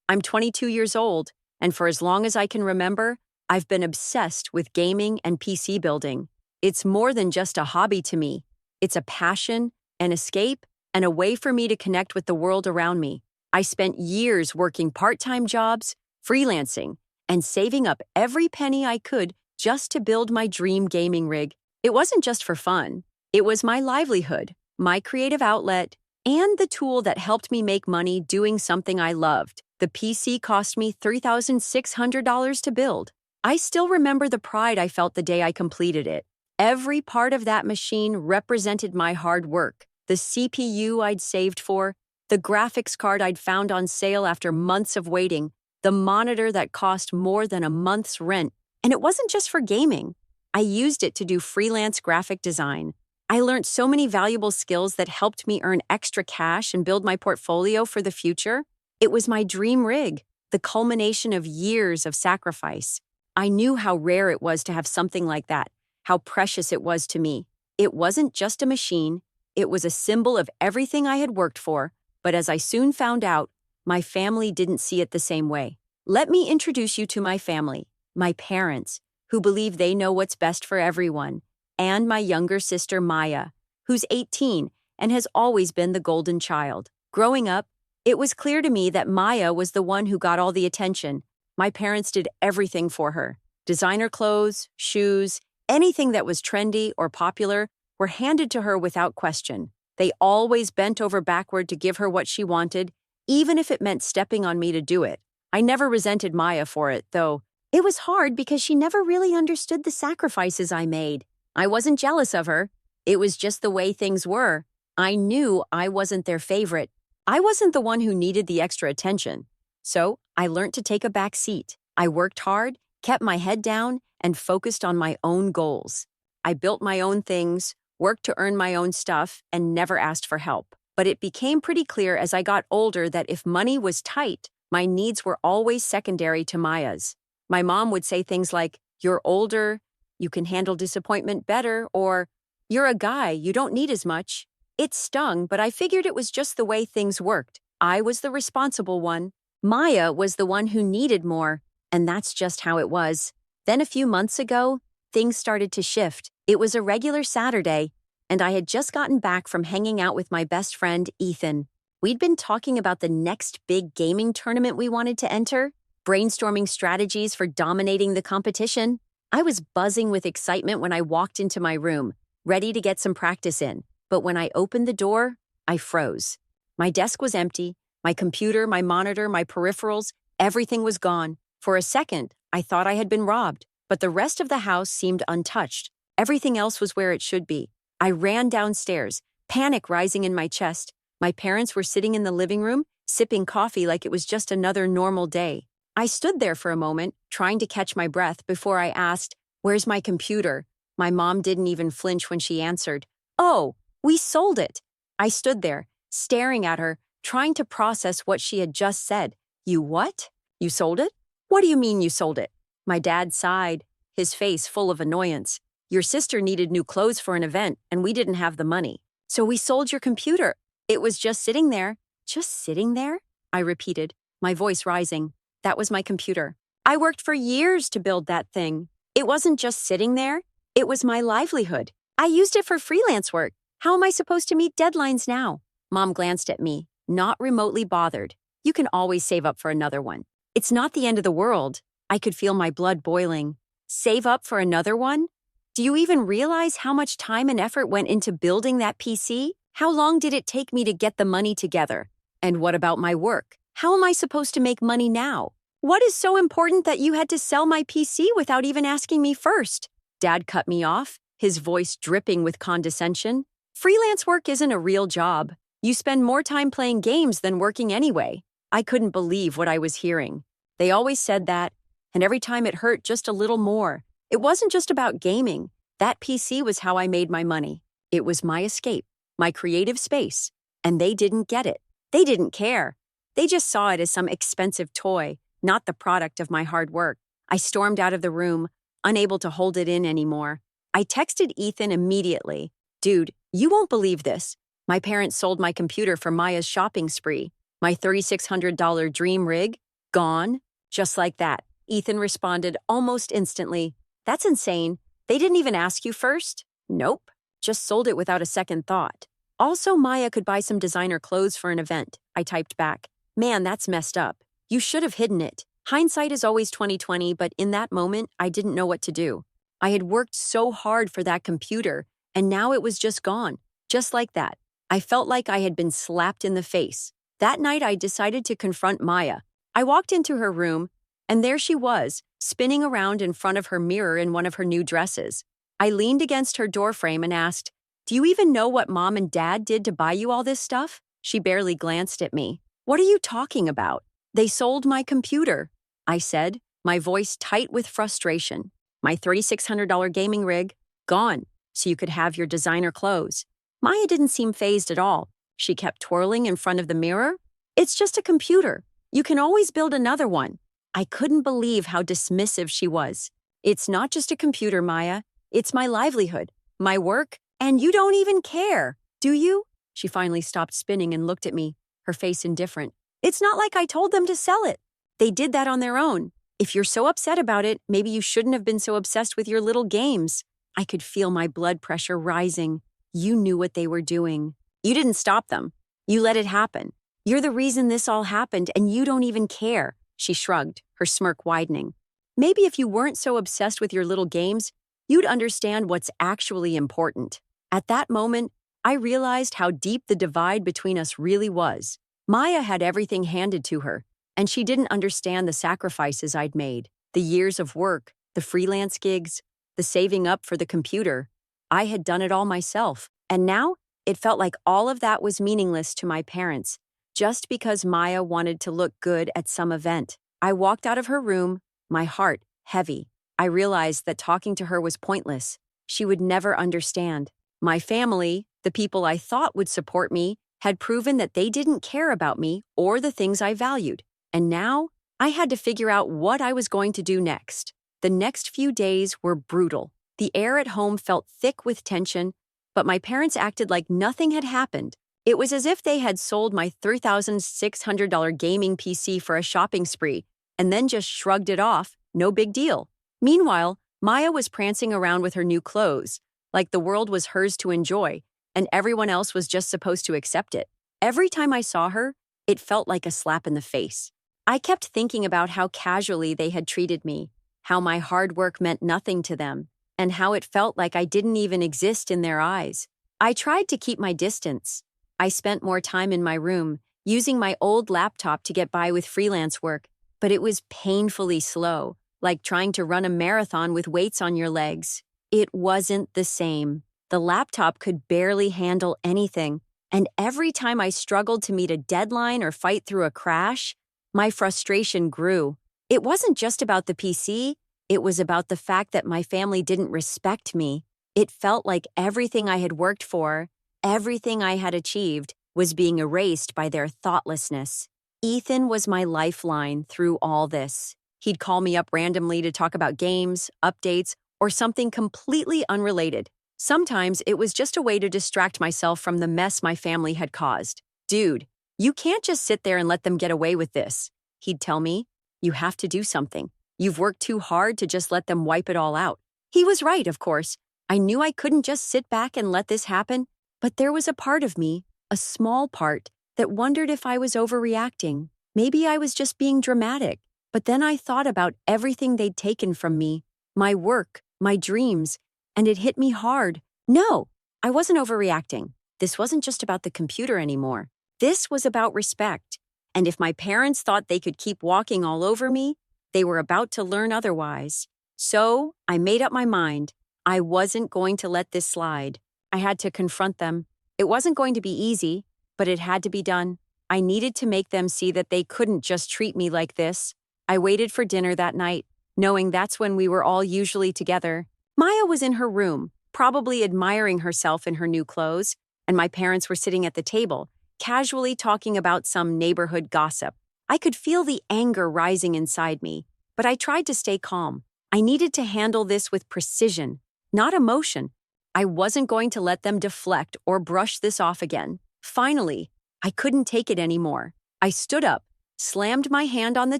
I'm 22 years old, and for as long as I can remember, I've been obsessed with gaming and PC building. It's more than just a hobby to me. It's a passion, an escape, and a way for me to connect with the world around me. I spent years working part-time jobs, freelancing, and saving up every penny I could just to build my dream gaming rig. It wasn't just for fun. It was my livelihood, my creative outlet, and the tool that helped me make money doing something I loved. The PC cost me $3,600 to build. I still remember the pride I felt the day I completed it. Every part of that machine represented my hard work. The CPU I'd saved for, the graphics card I'd found on sale after months of waiting, the monitor that cost more than a month's rent. And it wasn't just for gaming. I used it to do freelance graphic design. I learned so many valuable skills that helped me earn extra cash and build my portfolio for the future. It was my dream rig, the culmination of years of sacrifice. I knew how rare it was to have something like that, how precious it was to me. It wasn't just a machine, it was a symbol of everything I had worked for, but as I soon found out, my family didn't see it the same way. Let me introduce you to my family, my parents, who believe they know what's best for everyone, and my younger sister Maya, who's 18 and has always been the golden child. Growing up, it was clear to me that Maya was the one who got all the attention. My parents did everything for her. Designer clothes, shoes, anything that was trendy or popular were handed to her without question. They always bent over backward to give her what she wanted, even if it meant stepping on me to do it. I never resented Maya for it, though. It was hard because she never really understood the sacrifices I made. I wasn't jealous of her. It was just the way things were. I knew I wasn't their favorite. I wasn't the one who needed the extra attention. So I learned to take a back seat. I worked hard, kept my head down, and focused on my own goals. I built my own things, worked to earn my own stuff, and never asked for help. But it became pretty clear as I got older that if money was tight, my needs were always secondary to Maya's. My mom would say things like, "You're older, you can handle disappointment better," or "You're a guy, you don't need as much." It stung, but I figured it was just the way things worked. I was the responsible one. Maya was the one who needed more, and that's just how it was. Then a few months ago, things started to shift. It was a regular Saturday, and I had just gotten back from hanging out with my best friend, Ethan. We'd been talking about the next big gaming tournament we wanted to enter, brainstorming strategies for dominating the competition. I was buzzing with excitement when I walked into my room, ready to get some practice in. But when I opened the door, I froze. My desk was empty, my computer, my monitor, my peripherals, everything was gone. For a second, I thought I had been robbed, but the rest of the house seemed untouched. Everything else was where it should be. I ran downstairs, panic rising in my chest. My parents were sitting in the living room, sipping coffee like it was just another normal day. I stood there for a moment, trying to catch my breath before I asked, "Where's my computer?" My mom didn't even flinch when she answered, "Oh, we sold it." I stood there, staring at her, trying to process what she had just said. "You what? You sold it? What do you mean you sold it?" My dad sighed, his face full of annoyance. "Your sister needed new clothes for an event, and we didn't have the money. So we sold your computer. It was just sitting there." "Just sitting there?" I repeated, my voice rising. That was my computer. I worked for years to build that thing. It wasn't just sitting there. It was my livelihood. I used it for freelance work. How am I supposed to meet deadlines now? Mom glanced at me, not remotely bothered. "You can always save up for another one. It's not the end of the world." I could feel my blood boiling. Save up for another one? Do you even realize how much time and effort went into building that PC? How long did it take me to get the money together? And what about my work? How am I supposed to make money now? What is so important that you had to sell my PC without even asking me first? Dad cut me off, his voice dripping with condescension. "Freelance work isn't a real job. You spend more time playing games than working anyway." I couldn't believe what I was hearing. They always said that, and every time it hurt just a little more. It wasn't just about gaming. That PC was how I made my money. It was my escape, my creative space, and they didn't get it. They didn't care. They just saw it as some expensive toy, not the product of my hard work. I stormed out of the room, unable to hold it in anymore. I texted Ethan immediately. "Dude, you won't believe this. My parents sold my computer for Maya's shopping spree. My $3,600 dream rig. Gone? Just like that. Ethan responded almost instantly. That's insane. They didn't even ask you first? Nope. Just sold it without a second thought. Also, Maya could buy some designer clothes for an event, I typed back. Man, that's messed up. You should have hidden it. Hindsight is always 20/20, but in that moment, I didn't know what to do. I had worked so hard for that computer, and now it was just gone. Just like that. I felt like I had been slapped in the face. That night, I decided to confront Maya. I walked into her room, and there she was, spinning around in front of her mirror in one of her new dresses. I leaned against her doorframe and asked, "Do you even know what Mom and Dad did to buy you all this stuff?" She barely glanced at me. "What are you talking about? They sold my computer," I said, my voice tight with frustration. "My $3,600 gaming rig, gone, so you could have your designer clothes." Maya didn't seem fazed at all. She kept twirling in front of the mirror. "It's just a computer. You can always build another one." I couldn't believe how dismissive she was. "It's not just a computer, Maya. It's my livelihood, my work, and you don't even care, do you?" She finally stopped spinning and looked at me, her face indifferent. "It's not like I told them to sell it. They did that on their own. If you're so upset about it, maybe you shouldn't have been so obsessed with your little games." I could feel my blood pressure rising. "You knew what they were doing. You didn't stop them. You let it happen. You're the reason this all happened, and you don't even care." She shrugged, her smirk widening. "Maybe if you weren't so obsessed with your little games, you'd understand what's actually important." At that moment, I realized how deep the divide between us really was. Maya had everything handed to her, and she didn't understand the sacrifices I'd made, the years of work, the freelance gigs, the saving up for the computer. I had done it all myself, and now it felt like all of that was meaningless to my parents, just because Maya wanted to look good at some event. I walked out of her room, my heart heavy. I realized that talking to her was pointless. She would never understand. My family, the people I thought would support me, had proven that they didn't care about me or the things I valued. And now, I had to figure out what I was going to do next. The next few days were brutal. The air at home felt thick with tension, but my parents acted like nothing had happened. It was as if they had sold my $3,600 gaming PC for a shopping spree, and then just shrugged it off, no big deal. Meanwhile, Maya was prancing around with her new clothes, like the world was hers to enjoy, and everyone else was just supposed to accept it. Every time I saw her, it felt like a slap in the face. I kept thinking about how casually they had treated me, how my hard work meant nothing to them, and how it felt like I didn't even exist in their eyes. I tried to keep my distance. I spent more time in my room, using my old laptop to get by with freelance work, but it was painfully slow, like trying to run a marathon with weights on your legs. It wasn't the same. The laptop could barely handle anything, and every time I struggled to meet a deadline or fight through a crash, my frustration grew. It wasn't just about the PC, it was about the fact that my family didn't respect me. It felt like everything I had worked for, everything I had achieved, was being erased by their thoughtlessness. Ethan was my lifeline through all this. He'd call me up randomly to talk about games, updates, or something completely unrelated. Sometimes it was just a way to distract myself from the mess my family had caused. "Dude, you can't just sit there and let them get away with this," he'd tell me. "You have to do something. You've worked too hard to just let them wipe it all out." He was right, of course. I knew I couldn't just sit back and let this happen, but there was a part of me, a small part, that wondered if I was overreacting. Maybe I was just being dramatic. But then I thought about everything they'd taken from me, my work, my dreams, and it hit me hard. No, I wasn't overreacting. This wasn't just about the computer anymore. This was about respect. And if my parents thought they could keep walking all over me, they were about to learn otherwise. So I made up my mind. I wasn't going to let this slide. I had to confront them. It wasn't going to be easy, but it had to be done. I needed to make them see that they couldn't just treat me like this. I waited for dinner that night, knowing that's when we were all usually together. Maya was in her room, probably admiring herself in her new clothes, and my parents were sitting at the table, casually talking about some neighborhood gossip. I could feel the anger rising inside me, but I tried to stay calm. I needed to handle this with precision, not emotion. I wasn't going to let them deflect or brush this off again. Finally, I couldn't take it anymore. I stood up, slammed my hand on the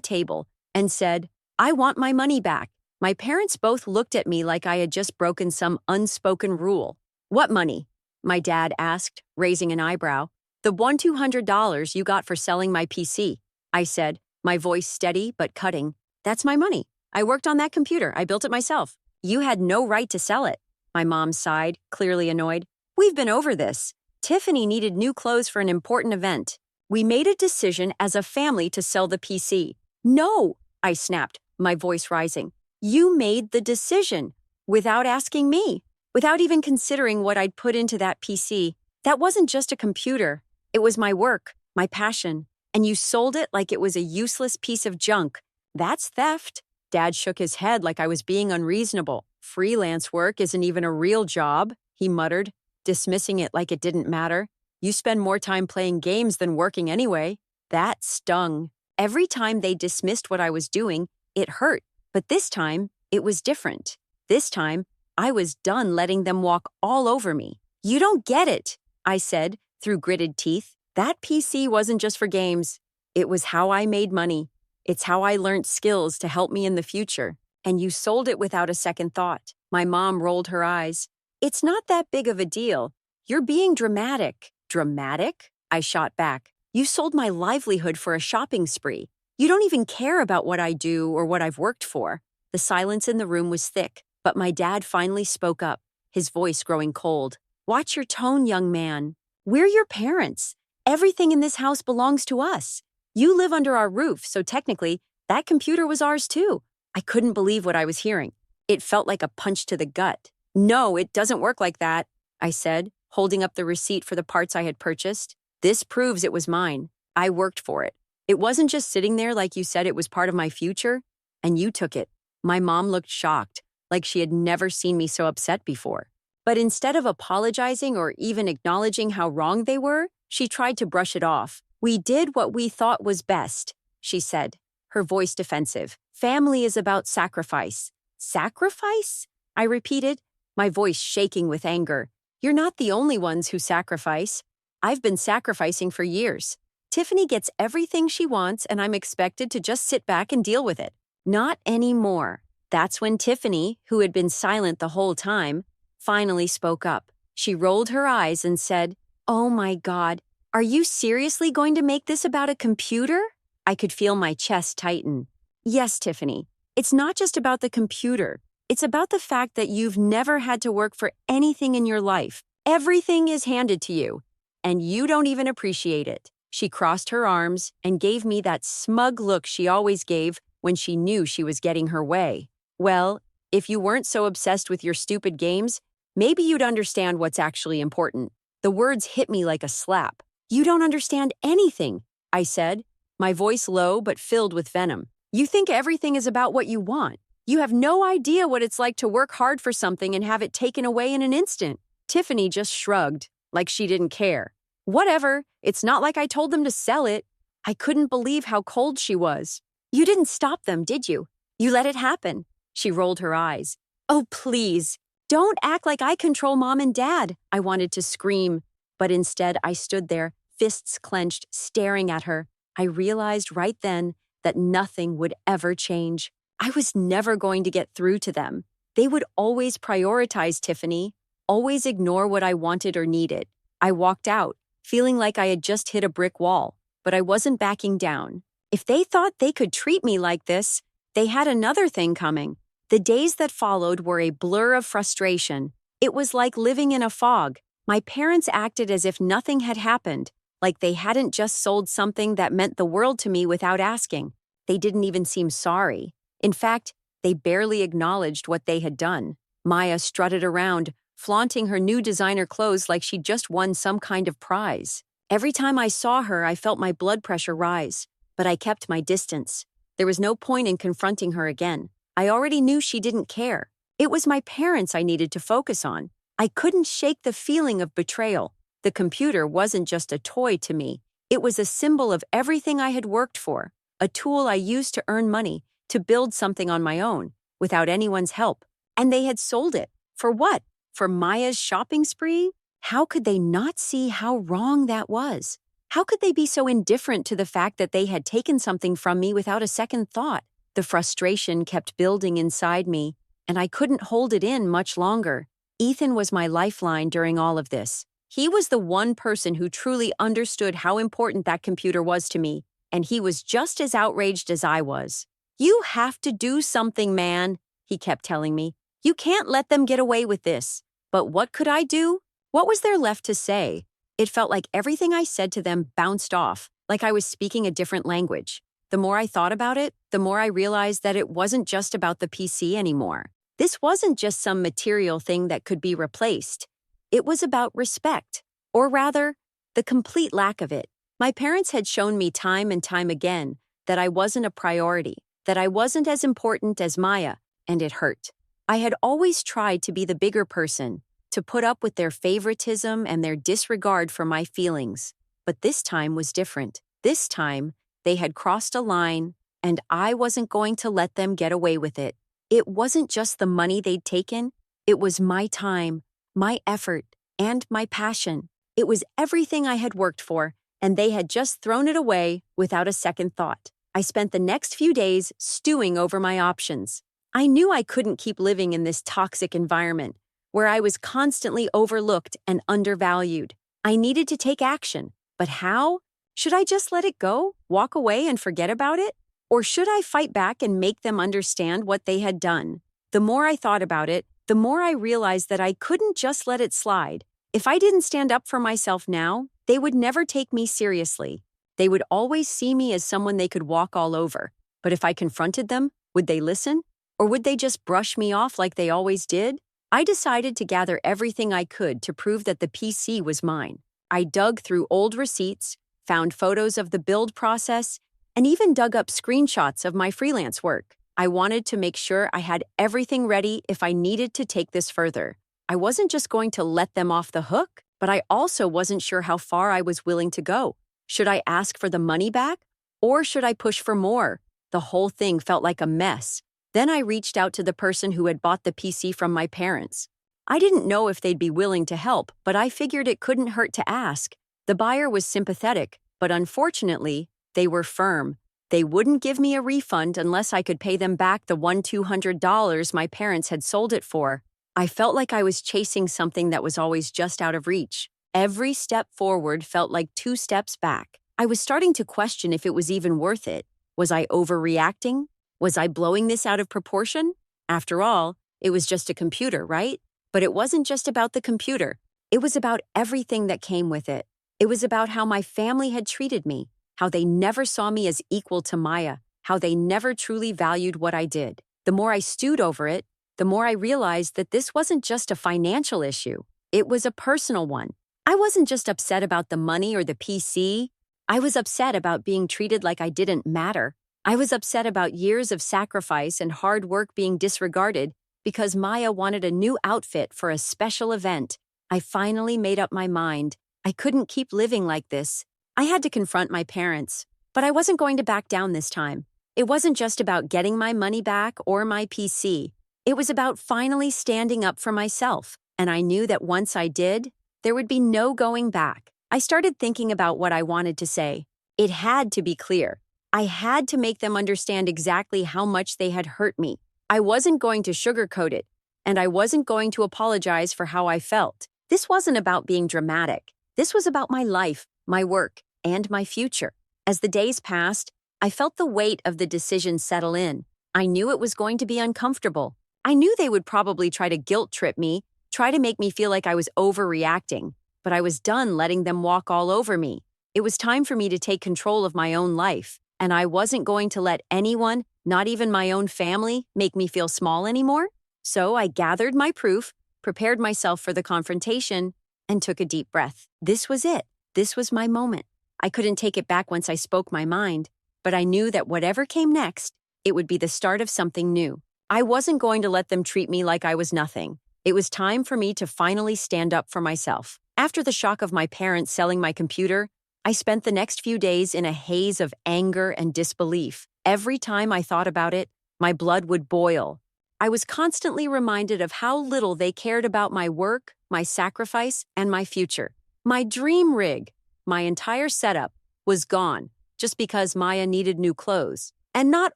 table, and said, "I want my money back." My parents both looked at me like I had just broken some unspoken rule. "What money?" my dad asked, raising an eyebrow. "The $200 you got for selling my PC," I said, my voice steady but cutting. "That's my money. I worked on that computer. I built it myself. You had no right to sell it." My mom sighed, clearly annoyed. "We've been over this. Tiffany needed new clothes for an important event. We made a decision as a family to sell the PC." "No," I snapped, my voice rising. "You made the decision without asking me, without even considering what I'd put into that PC. That wasn't just a computer. It was my work, my passion, and you sold it like it was a useless piece of junk. That's theft." Dad shook his head like I was being unreasonable. "Freelance work isn't even a real job," he muttered, dismissing it like it didn't matter. "You spend more time playing games than working anyway." That stung. Every time they dismissed what I was doing, it hurt. But this time, it was different. This time, I was done letting them walk all over me. "You don't get it," I said, through gritted teeth. "That PC wasn't just for games. It was how I made money. It's how I learned skills to help me in the future. And you sold it without a second thought." My mom rolled her eyes. "It's not that big of a deal. You're being dramatic." "Dramatic?" I shot back. "You sold my livelihood for a shopping spree. You don't even care about what I do or what I've worked for." The silence in the room was thick, but my dad finally spoke up, his voice growing cold. "Watch your tone, young man. We're your parents. Everything in this house belongs to us. You live under our roof, so technically, that computer was ours too." I couldn't believe what I was hearing. It felt like a punch to the gut. "No, it doesn't work like that," I said, holding up the receipt for the parts I had purchased. "This proves it was mine. I worked for it. It wasn't just sitting there like you said it was part of my future, and you took it." My mom looked shocked, like she had never seen me so upset before. But instead of apologizing or even acknowledging how wrong they were, she tried to brush it off. "We did what we thought was best," she said, her voice defensive. "Family is about sacrifice." "Sacrifice?" I repeated, my voice shaking with anger. "You're not the only ones who sacrifice. I've been sacrificing for years. Tiffany gets everything she wants, and I'm expected to just sit back and deal with it." "Not anymore." That's when Tiffany, who had been silent the whole time, finally spoke up. She rolled her eyes and said, "Oh my God, are you seriously going to make this about a computer?" I could feel my chest tighten. "Yes, Tiffany. It's not just about the computer. It's about the fact that you've never had to work for anything in your life. Everything is handed to you, and you don't even appreciate it." She crossed her arms and gave me that smug look she always gave when she knew she was getting her way. "Well, if you weren't so obsessed with your stupid games, maybe you'd understand what's actually important." The words hit me like a slap. "You don't understand anything," I said, my voice low but filled with venom. "You think everything is about what you want. You have no idea what it's like to work hard for something and have it taken away in an instant." Tiffany just shrugged, like she didn't care. "Whatever, it's not like I told them to sell it." I couldn't believe how cold she was. "You didn't stop them, did you? You let it happen." She rolled her eyes. "Oh, please, don't act like I control Mom and Dad." I wanted to scream, but instead I stood there, fists clenched, staring at her. I realized right then that nothing would ever change. I was never going to get through to them. They would always prioritize Tiffany, always ignore what I wanted or needed. I walked out, feeling like I had just hit a brick wall, but I wasn't backing down. If they thought they could treat me like this, they had another thing coming. The days that followed were a blur of frustration. It was like living in a fog. My parents acted as if nothing had happened, like they hadn't just sold something that meant the world to me without asking. They didn't even seem sorry. In fact, they barely acknowledged what they had done. Maya strutted around, flaunting her new designer clothes like she'd just won some kind of prize. Every time I saw her, I felt my blood pressure rise, but I kept my distance. There was no point in confronting her again. I already knew she didn't care. It was my parents I needed to focus on. I couldn't shake the feeling of betrayal. The computer wasn't just a toy to me. It was a symbol of everything I had worked for, a tool I used to earn money, to build something on my own, without anyone's help. And they had sold it. For what? For Maya's shopping spree? How could they not see how wrong that was? How could they be so indifferent to the fact that they had taken something from me without a second thought? The frustration kept building inside me, and I couldn't hold it in much longer. Ethan was my lifeline during all of this. He was the one person who truly understood how important that computer was to me, and he was just as outraged as I was. "You have to do something, man," he kept telling me. "You can't let them get away with this." But what could I do? What was there left to say? It felt like everything I said to them bounced off, like I was speaking a different language. The more I thought about it, the more I realized that it wasn't just about the PC anymore. This wasn't just some material thing that could be replaced. It was about respect, or rather, the complete lack of it. My parents had shown me time and time again that I wasn't a priority, that I wasn't as important as Maya, and it hurt. I had always tried to be the bigger person, to put up with their favoritism and their disregard for my feelings. But this time was different. This time, they had crossed a line, and I wasn't going to let them get away with it. It wasn't just the money they'd taken, it was my time, my effort, and my passion. It was everything I had worked for, and they had just thrown it away without a second thought. I spent the next few days stewing over my options. I knew I couldn't keep living in this toxic environment, where I was constantly overlooked and undervalued. I needed to take action, but how? Should I just let it go, walk away and forget about it? Or should I fight back and make them understand what they had done? The more I thought about it, the more I realized that I couldn't just let it slide. If I didn't stand up for myself now, they would never take me seriously. They would always see me as someone they could walk all over. But if I confronted them, would they listen? Or would they just brush me off like they always did? I decided to gather everything I could to prove that the PC was mine. I dug through old receipts, found photos of the build process, and even dug up screenshots of my freelance work. I wanted to make sure I had everything ready if I needed to take this further. I wasn't just going to let them off the hook, but I also wasn't sure how far I was willing to go. Should I ask for the money back? Or should I push for more? The whole thing felt like a mess. Then I reached out to the person who had bought the PC from my parents. I didn't know if they'd be willing to help, but I figured it couldn't hurt to ask. The buyer was sympathetic, but unfortunately, they were firm. They wouldn't give me a refund unless I could pay them back the $200 my parents had sold it for. I felt like I was chasing something that was always just out of reach. Every step forward felt like 2 steps back. I was starting to question if it was even worth it. Was I overreacting? Was I blowing this out of proportion? After all, it was just a computer, right? But it wasn't just about the computer. It was about everything that came with it. It was about how my family had treated me, how they never saw me as equal to Maya, how they never truly valued what I did. The more I stewed over it, the more I realized that this wasn't just a financial issue. It was a personal one. I wasn't just upset about the money or the PC. I was upset about being treated like I didn't matter. I was upset about years of sacrifice and hard work being disregarded because Maya wanted a new outfit for a special event. I finally made up my mind. I couldn't keep living like this. I had to confront my parents, but I wasn't going to back down this time. It wasn't just about getting my money back or my PC. It was about finally standing up for myself, and I knew that once I did, there would be no going back. I started thinking about what I wanted to say. It had to be clear. I had to make them understand exactly how much they had hurt me. I wasn't going to sugarcoat it, and I wasn't going to apologize for how I felt. This wasn't about being dramatic. This was about my life, my work, and my future. As the days passed, I felt the weight of the decision settle in. I knew it was going to be uncomfortable. I knew they would probably try to guilt trip me, try to make me feel like I was overreacting, but I was done letting them walk all over me. It was time for me to take control of my own life, and I wasn't going to let anyone, not even my own family, make me feel small anymore. So I gathered my proof, prepared myself for the confrontation, and took a deep breath. This was it. This was my moment. I couldn't take it back once I spoke my mind, but I knew that whatever came next, it would be the start of something new. I wasn't going to let them treat me like I was nothing. It was time for me to finally stand up for myself. After the shock of my parents selling my computer, I spent the next few days in a haze of anger and disbelief. Every time I thought about it, my blood would boil. I was constantly reminded of how little they cared about my work, my sacrifice, and my future. My dream rig, my entire setup, was gone just because Maya needed new clothes. And not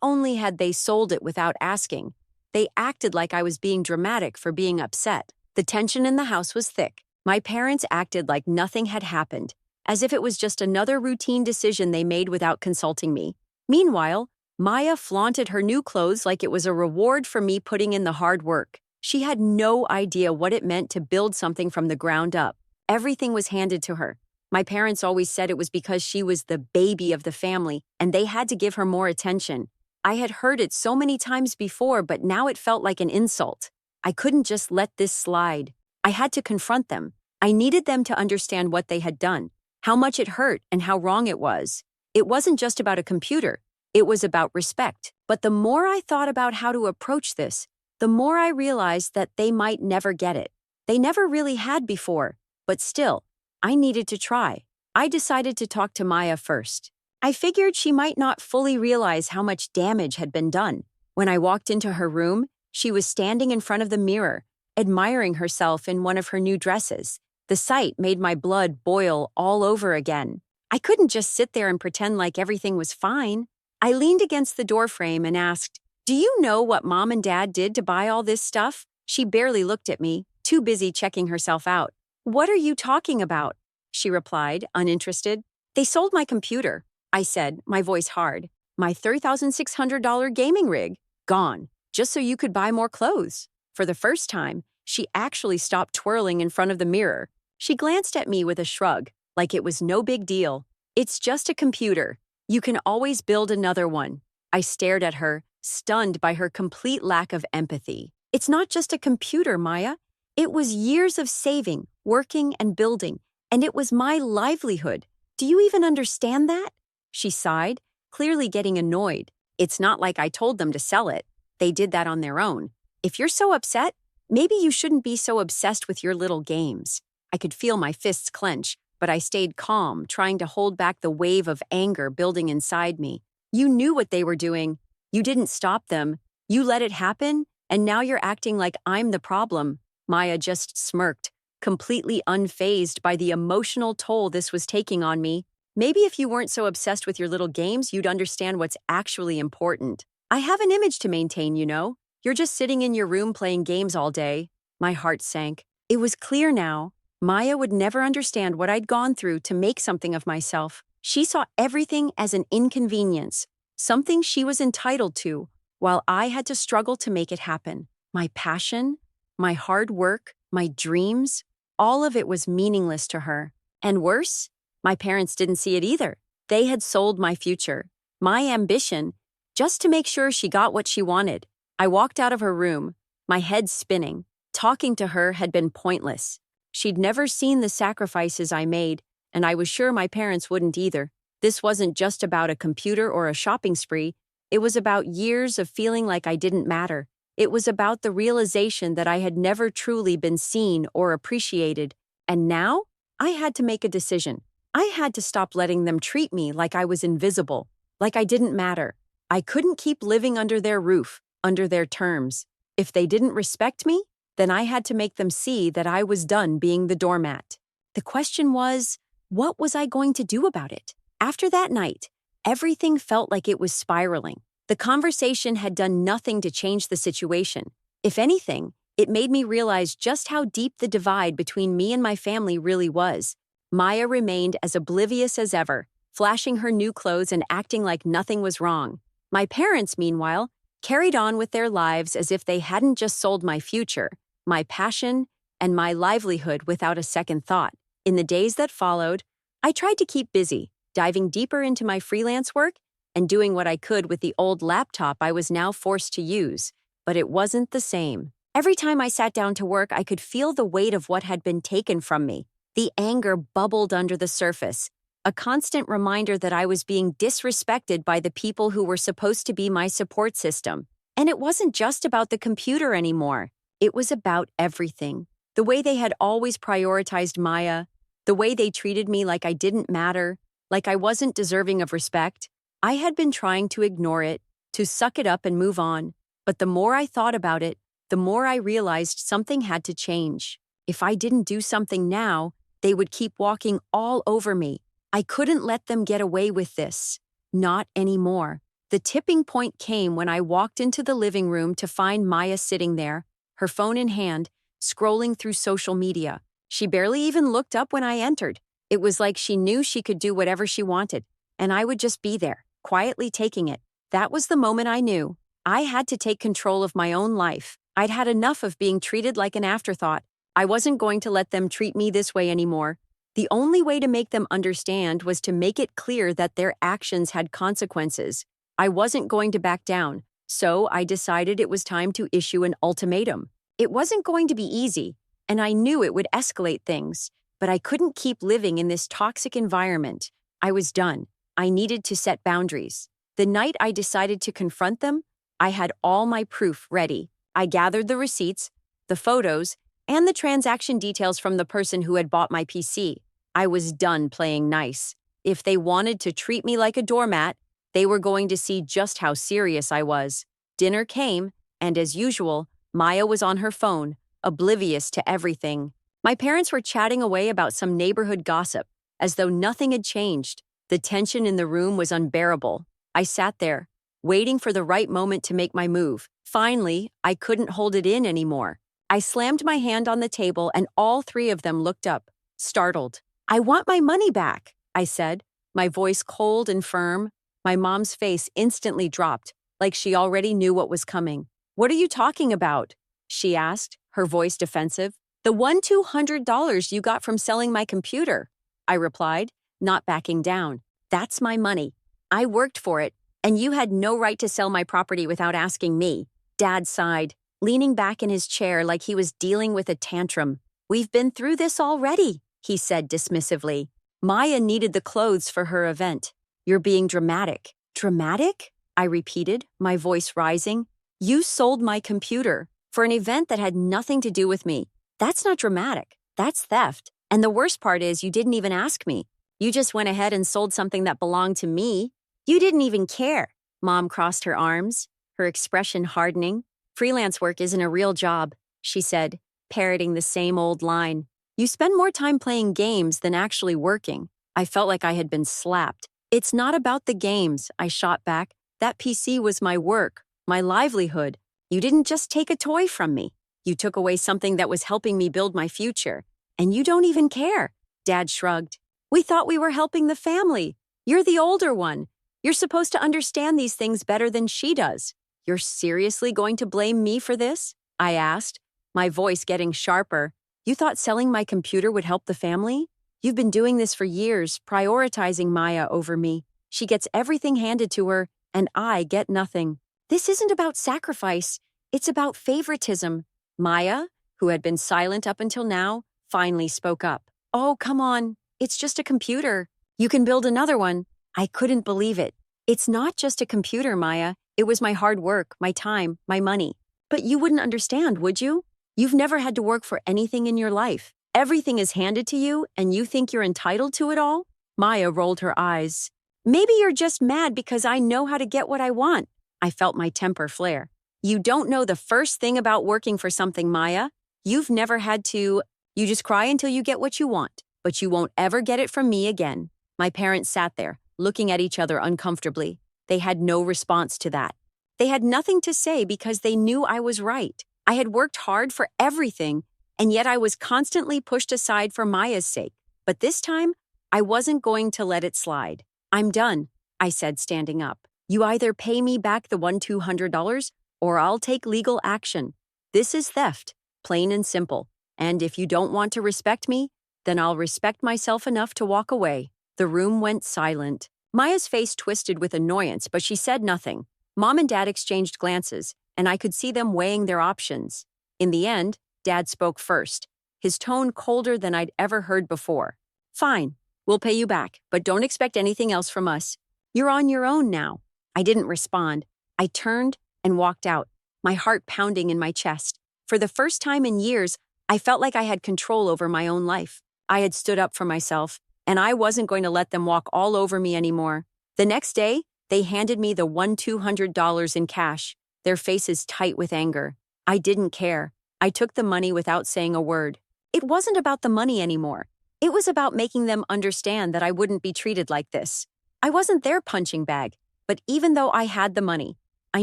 only had they sold it without asking, they acted like I was being dramatic for being upset. The tension in the house was thick. My parents acted like nothing had happened, as if it was just another routine decision they made without consulting me. Meanwhile, Maya flaunted her new clothes like it was a reward for me putting in the hard work. She had no idea what it meant to build something from the ground up. Everything was handed to her. My parents always said it was because she was the baby of the family and they had to give her more attention. I had heard it so many times before, but now it felt like an insult. I couldn't just let this slide. I had to confront them. I needed them to understand what they had done, how much it hurt, and how wrong it was. It wasn't just about a computer. It was about respect. But the more I thought about how to approach this, the more I realized that they might never get it. They never really had before, but still, I needed to try. I decided to talk to Maya first. I figured she might not fully realize how much damage had been done. When I walked into her room, she was standing in front of the mirror, admiring herself in one of her new dresses. The sight made my blood boil all over again. I couldn't just sit there and pretend like everything was fine. I leaned against the doorframe and asked, "Do you know what Mom and Dad did to buy all this stuff?" She barely looked at me, too busy checking herself out. "What are you talking about?" she replied, uninterested. "They sold my computer," I said, my voice hard. "My $3,600 gaming rig. Gone. Just so you could buy more clothes." For the first time, she actually stopped twirling in front of the mirror. She glanced at me with a shrug, like it was no big deal. "It's just a computer. You can always build another one." I stared at her, stunned by her complete lack of empathy. "It's not just a computer, Maya. It was years of saving, working, and building, and it was my livelihood. Do you even understand that?" She sighed, clearly getting annoyed. "It's not like I told them to sell it. They did that on their own. If you're so upset, maybe you shouldn't be so obsessed with your little games." I could feel my fists clench, but I stayed calm, trying to hold back the wave of anger building inside me. "You knew what they were doing. You didn't stop them. You let it happen, and now you're acting like I'm the problem." Maya just smirked, completely unfazed by the emotional toll this was taking on me. "Maybe if you weren't so obsessed with your little games, you'd understand what's actually important. I have an image to maintain, you know. You're just sitting in your room playing games all day." My heart sank. It was clear now. Maya would never understand what I'd gone through to make something of myself. She saw everything as an inconvenience, something she was entitled to, while I had to struggle to make it happen. My passion, my hard work, my dreams, all of it was meaningless to her. And worse, my parents didn't see it either. They had sold my future, my ambition, just to make sure she got what she wanted. I walked out of her room, my head spinning. Talking to her had been pointless. She'd never seen the sacrifices I made, and I was sure my parents wouldn't either. This wasn't just about a computer or a shopping spree. It was about years of feeling like I didn't matter. It was about the realization that I had never truly been seen or appreciated. And now, I had to make a decision. I had to stop letting them treat me like I was invisible, like I didn't matter. I couldn't keep living under their roof, under their terms. If they didn't respect me, then I had to make them see that I was done being the doormat. The question was, what was I going to do about it? After that night, everything felt like it was spiraling. The conversation had done nothing to change the situation. If anything, it made me realize just how deep the divide between me and my family really was. Maya remained as oblivious as ever, flashing her new clothes and acting like nothing was wrong. My parents, meanwhile, carried on with their lives as if they hadn't just sold my future, my passion, and my livelihood without a second thought. In the days that followed, I tried to keep busy, diving deeper into my freelance work and doing what I could with the old laptop I was now forced to use. But it wasn't the same. Every time I sat down to work, I could feel the weight of what had been taken from me. The anger bubbled under the surface, a constant reminder that I was being disrespected by the people who were supposed to be my support system. And it wasn't just about the computer anymore. It was about everything. The way they had always prioritized Maya, the way they treated me like I didn't matter, like I wasn't deserving of respect. I had been trying to ignore it, to suck it up and move on. But the more I thought about it, the more I realized something had to change. If I didn't do something now, they would keep walking all over me. I couldn't let them get away with this. Not anymore. The tipping point came when I walked into the living room to find Maya sitting there, her phone in hand, scrolling through social media. She barely even looked up when I entered. It was like she knew she could do whatever she wanted, and I would just be there, quietly taking it. That was the moment I knew. I had to take control of my own life. I'd had enough of being treated like an afterthought. I wasn't going to let them treat me this way anymore. The only way to make them understand was to make it clear that their actions had consequences. I wasn't going to back down, so I decided it was time to issue an ultimatum. It wasn't going to be easy, and I knew it would escalate things, but I couldn't keep living in this toxic environment. I was done. I needed to set boundaries. The night I decided to confront them, I had all my proof ready. I gathered the receipts, the photos, and the transaction details from the person who had bought my PC. I was done playing nice. If they wanted to treat me like a doormat, they were going to see just how serious I was. Dinner came, and as usual, Maya was on her phone, oblivious to everything. My parents were chatting away about some neighborhood gossip, as though nothing had changed. The tension in the room was unbearable. I sat there, waiting for the right moment to make my move. Finally, I couldn't hold it in anymore. I slammed my hand on the table and all three of them looked up, startled. "I want my money back," I said, my voice cold and firm. My mom's face instantly dropped, like she already knew what was coming. "What are you talking about?" she asked, her voice defensive. "The $200 you got from selling my computer," I replied, not backing down. "That's my money. I worked for it, and you had no right to sell my property without asking me." Dad sighed, leaning back in his chair like he was dealing with a tantrum. "We've been through this already," he said dismissively. "Maya needed the clothes for her event. You're being dramatic." "Dramatic?" I repeated, my voice rising. "You sold my computer for an event that had nothing to do with me. That's not dramatic. That's theft. And the worst part is you didn't even ask me. You just went ahead and sold something that belonged to me. You didn't even care." Mom crossed her arms, her expression hardening. "Freelance work isn't a real job," she said, parroting the same old line. "You spend more time playing games than actually working." I felt like I had been slapped. "It's not about the games," I shot back. "That PC was my work, my livelihood. You didn't just take a toy from me. You took away something that was helping me build my future. And you don't even care." Dad shrugged. "We thought we were helping the family. You're the older one. You're supposed to understand these things better than she does." "You're seriously going to blame me for this?" I asked, my voice getting sharper. "You thought selling my computer would help the family? You've been doing this for years, prioritizing Maya over me. She gets everything handed to her, and I get nothing. This isn't about sacrifice. It's about favoritism." Maya, who had been silent up until now, finally spoke up. "Oh, come on. It's just a computer. You can build another one." I couldn't believe it. "It's not just a computer, Maya. It was my hard work, my time, my money. But you wouldn't understand, would you? You've never had to work for anything in your life. Everything is handed to you, and you think you're entitled to it all?" Maya rolled her eyes. "Maybe you're just mad because I know how to get what I want." I felt my temper flare. "You don't know the first thing about working for something, Maya. You've never had to. You just cry until you get what you want, but you won't ever get it from me again." My parents sat there, looking at each other uncomfortably. They had no response to that. They had nothing to say because they knew I was right. I had worked hard for everything, and yet I was constantly pushed aside for Maya's sake. But this time, I wasn't going to let it slide. "I'm done," I said, standing up. "You either pay me back the $200 or I'll take legal action. This is theft, plain and simple. And if you don't want to respect me, then I'll respect myself enough to walk away." The room went silent. Maya's face twisted with annoyance, but she said nothing. Mom and Dad exchanged glances, and I could see them weighing their options. In the end, Dad spoke first, his tone colder than I'd ever heard before. "Fine, we'll pay you back, but don't expect anything else from us. You're on your own now." I didn't respond. I turned and walked out, my heart pounding in my chest. For the first time in years, I felt like I had control over my own life. I had stood up for myself, and I wasn't going to let them walk all over me anymore. The next day, they handed me the $200 in cash, their faces tight with anger. I didn't care. I took the money without saying a word. It wasn't about the money anymore. It was about making them understand that I wouldn't be treated like this. I wasn't their punching bag, but even though I had the money, I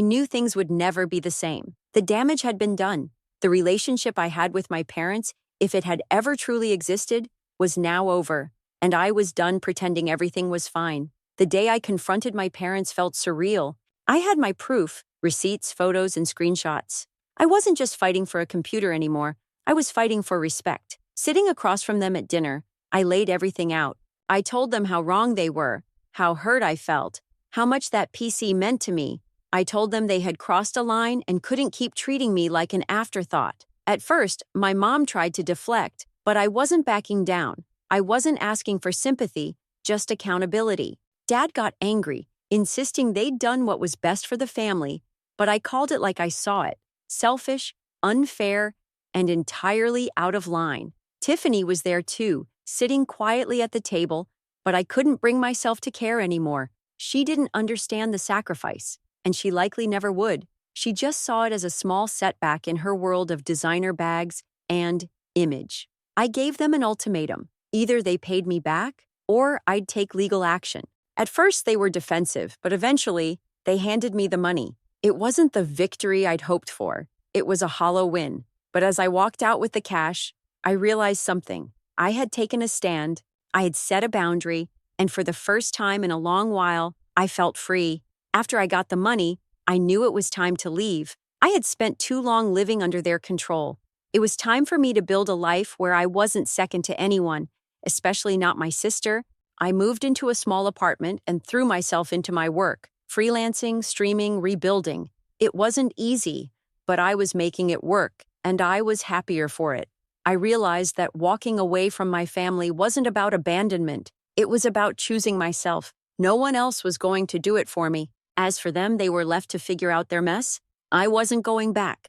knew things would never be the same. The damage had been done. The relationship I had with my parents, if it had ever truly existed, was now over, and I was done pretending everything was fine. The day I confronted my parents felt surreal. I had my proof, receipts, photos, and screenshots. I wasn't just fighting for a computer anymore, I was fighting for respect. Sitting across from them at dinner, I laid everything out. I told them how wrong they were, how hurt I felt, how much that PC meant to me. I told them they had crossed a line and couldn't keep treating me like an afterthought. At first, my mom tried to deflect, but I wasn't backing down. I wasn't asking for sympathy, just accountability. Dad got angry, insisting they'd done what was best for the family, but I called it like I saw it: selfish, unfair, and entirely out of line. Tiffany was there too, sitting quietly at the table, but I couldn't bring myself to care anymore. She didn't understand the sacrifice, and she likely never would. She just saw it as a small setback in her world of designer bags and image. I gave them an ultimatum. Either they paid me back, or I'd take legal action. At first, they were defensive, but eventually, they handed me the money. It wasn't the victory I'd hoped for. It was a hollow win. But as I walked out with the cash, I realized something. I had taken a stand, I had set a boundary, and for the first time in a long while, I felt free. After I got the money, I knew it was time to leave. I had spent too long living under their control. It was time for me to build a life where I wasn't second to anyone, especially not my sister. I moved into a small apartment and threw myself into my work, freelancing, streaming, rebuilding. It wasn't easy, but I was making it work, and I was happier for it. I realized that walking away from my family wasn't about abandonment. It was about choosing myself. No one else was going to do it for me. As for them, they were left to figure out their mess. I wasn't going back.